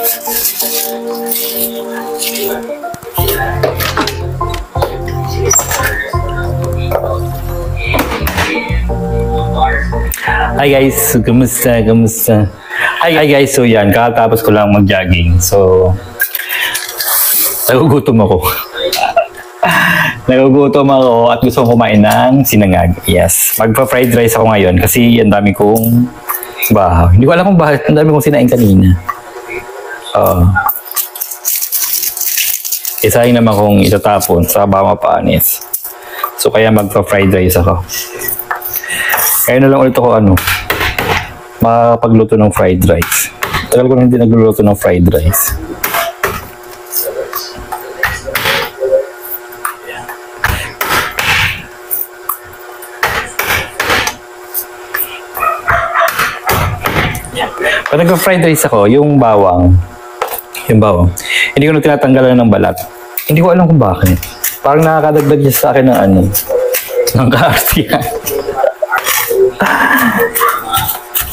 Hi guys, kumusta? Hi guys, so yan, kakatapos ko lang mag-jogging. So, nagugutom ako. Nagugutom ako at gusto kong kumain ng sinangag. Yes, magpa-fried rice ako ngayon kasi ang dami kong bahaw. Hindi ko alam kung bakit ang dami kong sinain kanina. Isahin naman kong itatapon sa baka mapanis. So, kaya magpa-fried rice ako. Kaya na lang ulit ako makapagluto ng fried rice. Tagal ko na hindi nagluluto ng fried rice. Pag nag-fried rice ako, yung bawang, hindi ko na tinatanggalan ng balat. Hindi ko alam kung bakit. Parang nakakadagdag niya sa akin ng ng kaartihan.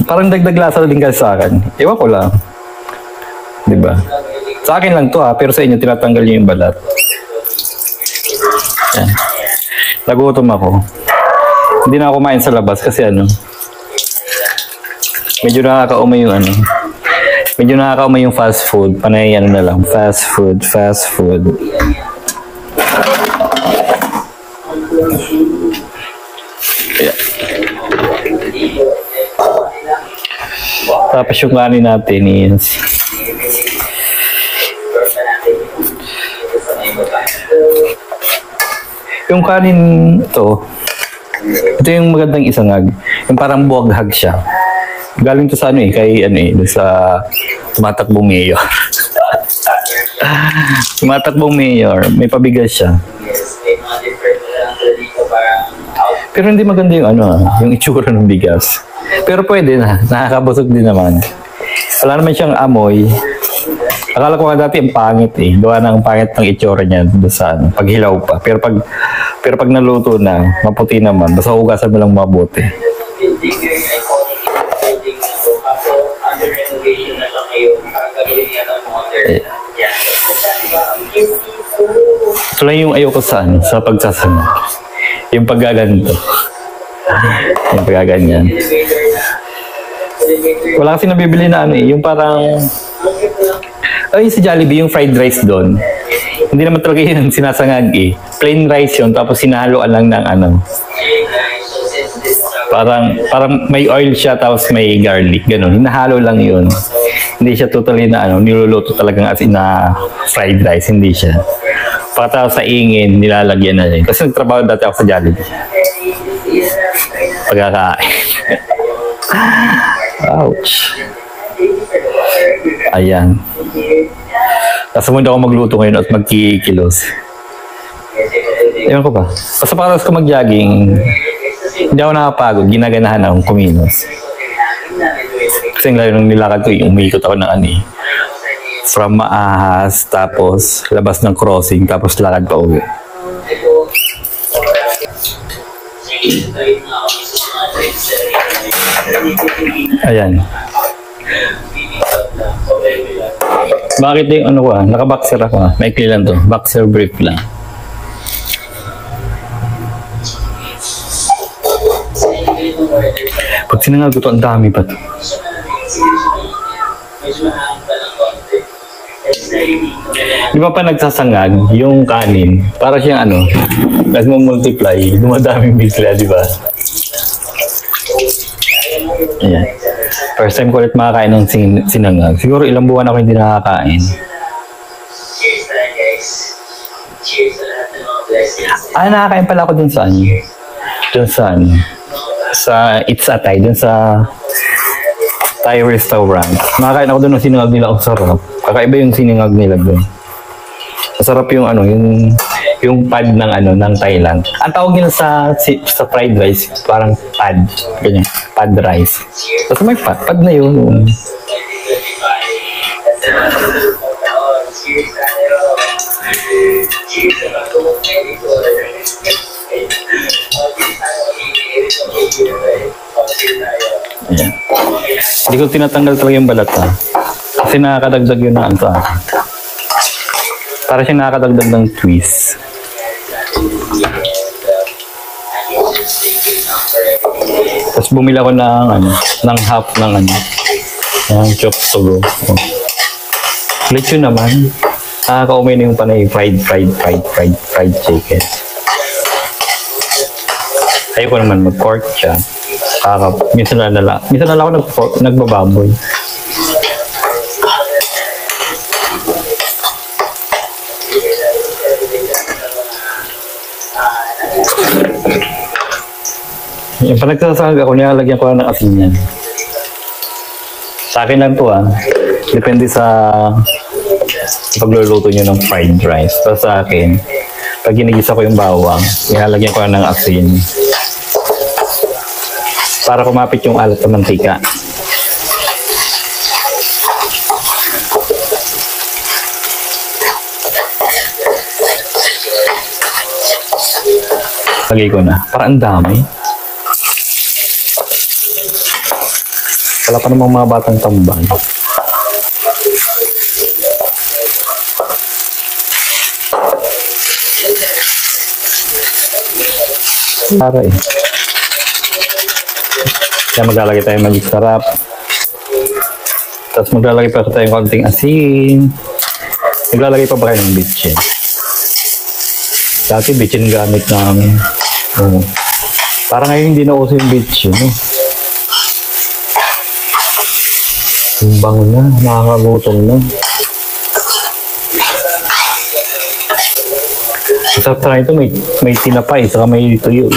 Parang dagdag lasa din kasi sa akin. Ewan ko lang. Diba? Sa akin lang to pero sa inyo tinatanggal niyo yung balat. Yan. Nagutom ako. Hindi na ako kumain sa labas kasi medyo nakakaumay yung medyo nakakaumay yung fast food. Panay na lang. Fast food. Yeah. Tapos yung kanin natin is yung kanin ito yung magandang isangag. Yung parang buwaghag siya. Galing to sa sa tumatakbong mayor. Tumatakbong mayor, may pabigas siya. Pero hindi maganda yung itsura ng bigas. Pero pwede na, nakakabusog din naman. Wala naman siyang amoy. Akala ko nga dati ang pangit Gawa ng pangit ng itsura niya doon sa paghilaw pa. Pero pag naluto na, maputi naman. Basta hugasan mo lang mabuti. Ito lang yung ayoko sa pagsasanag. Yung paggaganto. Yung paggaganyan. Wala kasi nabibili na yung parang sa Jollibee, yung fried rice doon. Hindi naman talaga yun sinasangag Plain rice yun, tapos sinahaluan lang ng Parang may oil siya, tapos may garlic, ganun. Hinahalo lang yun. Hindi siya totally niluluto talagang as in na fried rice, hindi siya. Pagkatapos sa ingin, nilalagyan na rin. Kasi nagtrabaho dati ako sa Jollibee. Pagkakain. Ouch. Ayan. Tapos muna ako magluto ngayon at magkikilos. Ewan ko ba? Basta pagkatapos ko mag-jogging, hindi ako nakapagod. Ginaganahan akong kumilos. Kasi ngayon nung nilakad ko, umikot ako ng from Maahas, tapos labas ng crossing, tapos lakad pa uwi. Ayan. Bakit yung naka-boxer ako maikli lang to. Boxer brief lang. Pag sinangag ko ang dami pa to. Di ba pa nagsasangag yung kanin? Para siyang nagmo-multiply, dumadaming bigla, di ba? Ayan. First time ko ulit makakain ng sinangag. Siguro ilang buwan ako hindi nakakain. Nakakain pala ako dun sa It's a Thai, dun sa Thai restaurant. Nakakain ako dun ng sinangag nila. Ang sarap. Kakaiba yung sinangag nila dun. Masarap yung yung pad ng Thailand. Ang tawag nila sa fried rice, parang pad. Ganyan, pad rice. Tapos may pad na yun. Ayan. Hindi ko tinatanggal talaga yung balat Kasi nakakadagdag yun na sa akin. Para siyang nakakadagdag ng twist. Tapos bumili ako ng half ng ng chop sugo. Oh. Lechon naman. Nakakaumay na yung panay fried chicken. Ayoko naman mag-pork siya. Minsan na lang ako nagbababoy. Yung pag nagsasag ako, nilalagyan ko lang ng asin yan. Sa akin lang to Depende sa pagluluto nyo ng fried rice. Pero sa akin, pag ginigisa ko yung bawang, nilalagyan ko lang ng asin. Para kumapit yung alat ng mantika. Lagay ko na. Parang dami. Wala pa namang mga batang tambal. Para Kaya maglalagay tayo magic sarap. Tapos maglalagay pa tayo ng konting asin. Maglalagay pa ba kayo ng bitchin? Dati bitchin gamit namin. Parang ngayon hindi na uso yung bitchin. Yung bango na, nakakagutom na. Masarap sa ito, may tinapay, saka may tuyo.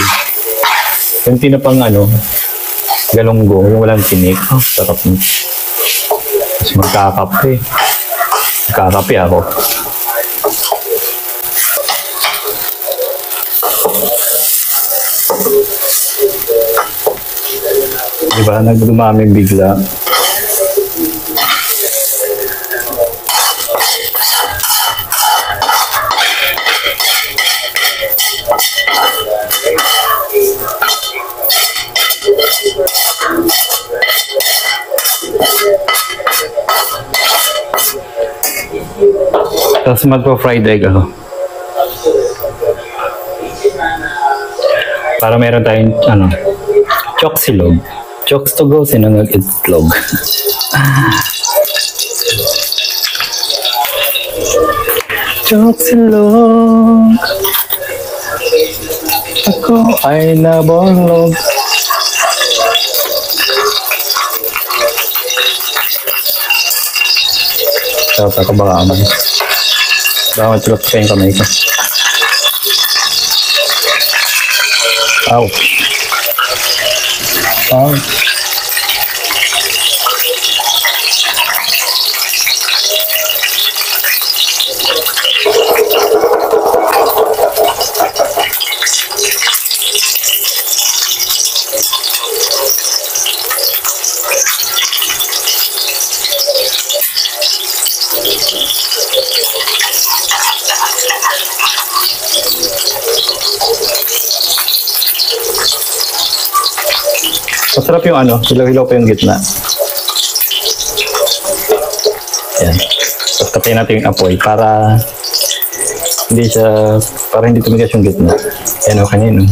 Yung tinapang galunggong, yung walang tinik. Sarap na. Tapos magkakape. Magkakape ako. Diba, nagdumami bigla. Tapos magpa-fried egg ako. Para meron tayong choksilog. Choks to go, sinangag itlog. Choksilog. Ako ay nabonlog. Sarap ako baka aman. Baka matulog pa yung kamay ko. Ouch. Ouch. Masarap yung hilaw-hilaw pa yung gitna. Yan. Tapos tapayin natin yung apoy para hindi tumigas yung gitna. Yan kanino.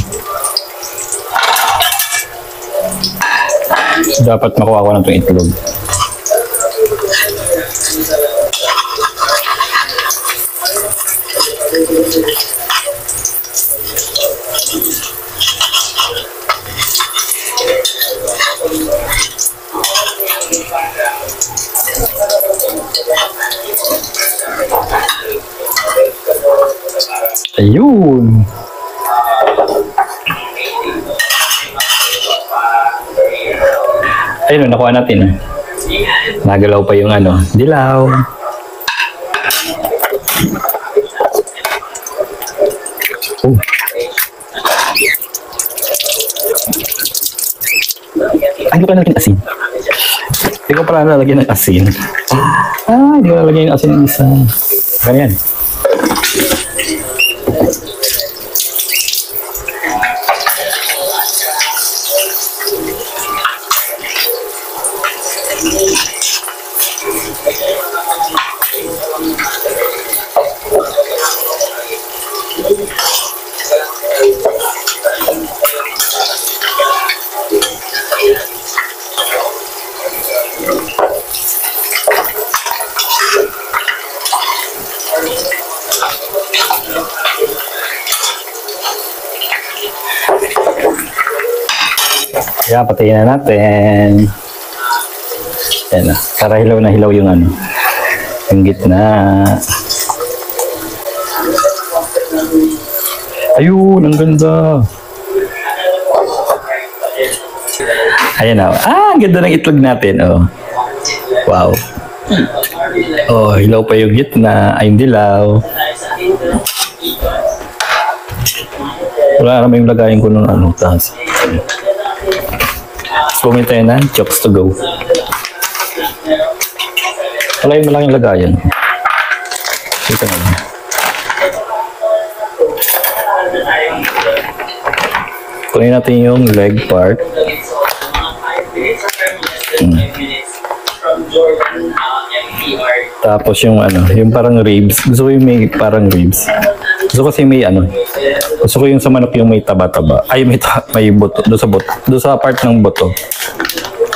Dapat makuha ko na itong itlog. Ayun. Ayun, nakuha natin. Nagalaw pa yung dilaw. Oh. Hindi ko nalagyan asin. Hindi ko pala nalagyan ng asin. Hindi ko nalagyan ng asin ng isa. Ganyan. Kaya patayin na natin. Yan na. Para hilaw na hilaw yung ano. Yung gitna. Ayun, ang ganda. Ayan na. Ang ganda ng itlog natin. Oh. Wow. Oh, hilaw pa yung gitna. Ay, yung dilaw. Wala naman yung lagayin ko ng ano. Tapos. Comment tayo na. Chokes to go. Wala yung malaking lagayan. Ito na lang. Kunin natin yung leg part. Tapos yung ano, yung parang ribs. Gusto ko yung may parang ribs. Gusto ko kasi may ano. Gusto ko yung sa manok yung may taba-taba. Ay, may buto. Doon sa buto. Doon sa part ng buto.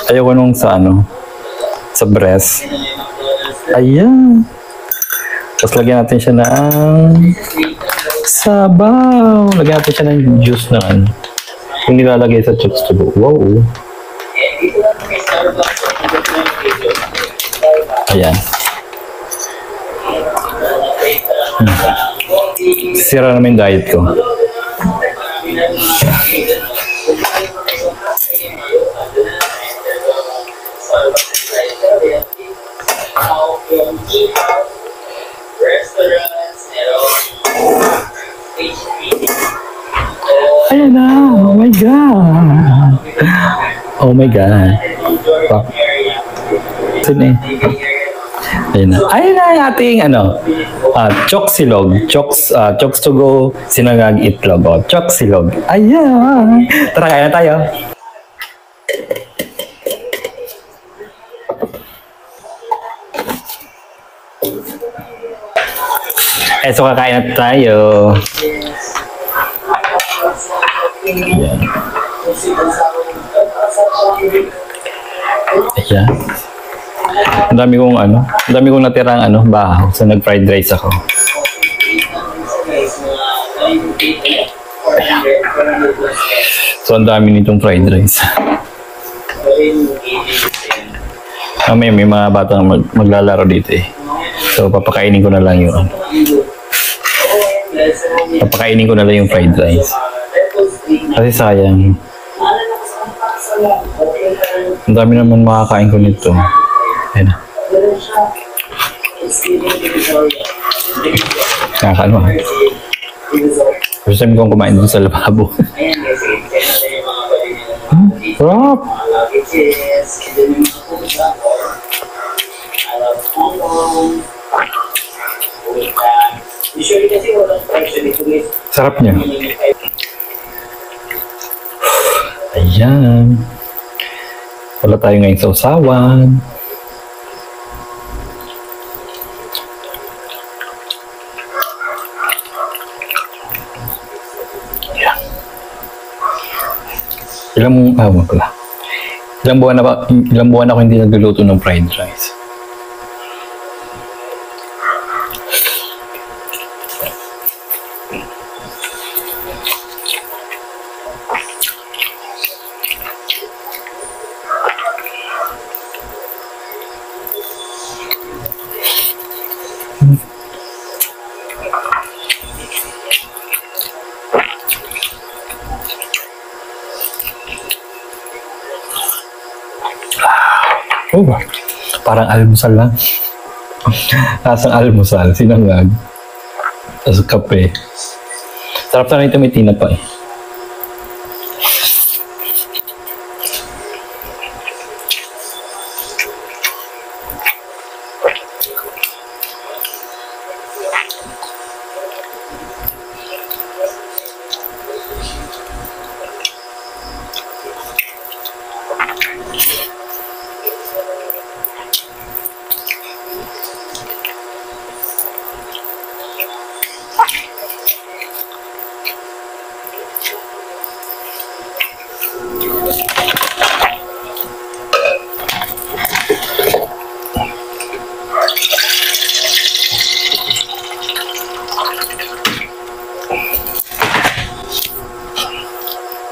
Ayoko nung sa ano. Sa breast. Ayan. Tapos lagyan natin siya ng sabaw. Lagyan natin siya ng juice na ano. Yung nilalagay sa chips to go. Wow. Ayan. Sira naman yung diet ko. Ayan na. Oh my God. Oh my God. Wow. Sino eh? Ayan na. Ayan na yung ating ano, choksilog. Chokes to go, sinangag itlog. Oh, choksilog. Ayan. Tara, kaya na tayo. So kakain na tayo. Ayan. Ayan. Ang dami kong ano, ang dami kong natirang ano, bahaw sa nag-fried rice ako. Ayan. So ang dami nitong fried rice. May mga batang maglalaro dito eh. So papakainin ko na lang yung ano. Papakainin ko na lang yung fried rice. Kasi sayang. Ang dami naman makakain ko nito. Ayan. Nakakano ha. First time kong kumain dito sa lababo. Sarap! Sarap niya. Ayan. Wala tayo ngayon sa usawan. Ayan. Ilang buwan ako hindi nagluluto ng fried rice. Oh, parang almusal lang. Asang almusal, sinangag. Tapos kape. Sarap na rin ito, may tinapay.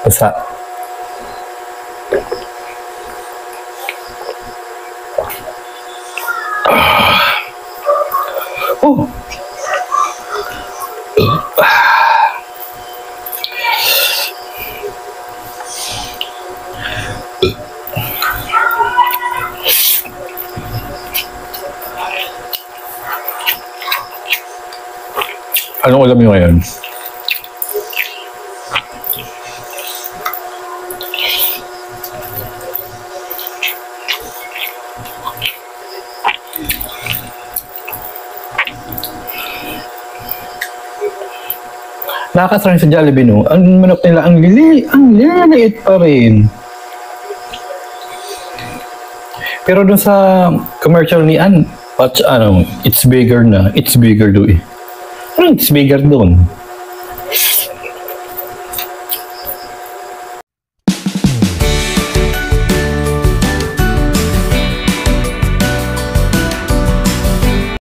Basa. Oh. Anong ulam nyo ngayon? Nakakasarang sa Jollibee, no? Ang manok nila, ang liliit pa rin. Pero dun sa commercial ni Ann, it's bigger na. It's bigger do eh. Parang it's bigger doon.